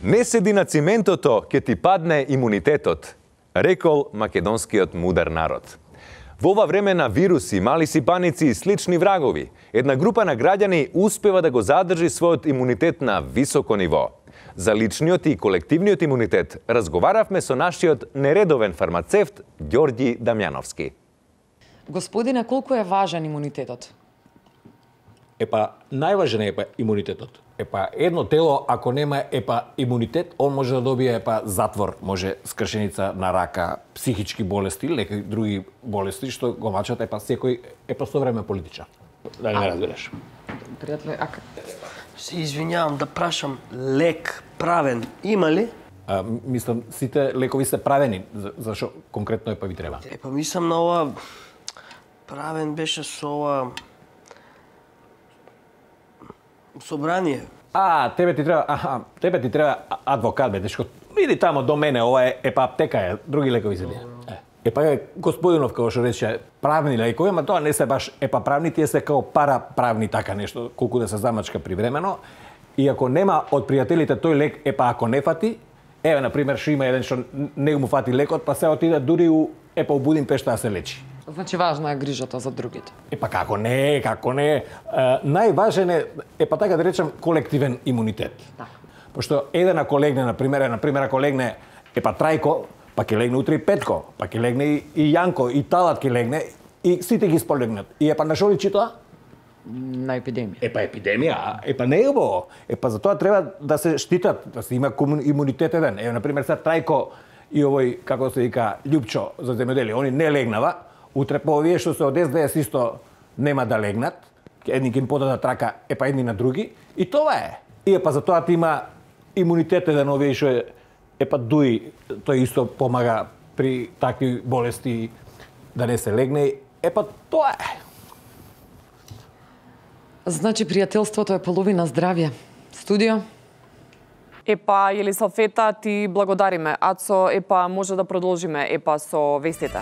Не седи на циментото, ке ти падне имунитетот, рекол македонскиот мудар народ. Во ова време на вируси, мали сипаници и слични врагови, една група на граѓани успева да го задржи својот имунитет на високо ниво. За личниот и колективниот имунитет разговаравме со нашиот нередовен фармацевт Ѓорѓи Дамјановски. Господине, колку е важен имунитетот? Најважен е имунитетот. Едно тело, ако нема имунитет, он може да добие затвор, може скршеница на рака, психички болести, леки други болести, што го мачат секој со време политичар. Дали не разбираш? Пријателе, ака? Се извинјавам да прашам, лек правен има ли? Мислам, сите лекови се правени, зашо конкретно ви треба? Мислам на ова правен беше со ова собрание. Тебе ти треба адвокат, бе, дешко. Иди тамо до мене, ова е аптека, други лекови се дија. Господинов, како што рече, правни лекови, ама тоа не се баш правни, тие се као параправни така нешто, колку да се замачка привремено. И ако нема од пријателите тој лек, ако не фати, например, што има еден што не му фати лекот, па се отиде дури у Будимпешта да се лечи. Значи важна е грижата за другите. Како не. Најважен е, така да речем, колективен имунитет. Пошто еден ако легне, например, ако легне Трајко, па ќе легне утре и Петко, па ќе легне и Јанко, и Талат ќе легне, и сите ги сполегнат. И на шо личи тоа? На епидемија. Епидемија, не е убаво. Затоа треба да се штитат, да се има имунитет еден. Например, сега Трајко и овој, како се вика, Љупчо за земјоделие, они не легнава. Утре по овие што се од СДС исто нема да легнат, едни ќе им подадат рака, едни на други, и тоа е. И затоа ти има имунитет еден овие што е дуи, тој исто помага при такви болести да не се легне, тоа е. Значи пријателството е половина здравје. Студио? Елисалфета, ти благодариме. Ацо, може да продолжиме со вестите.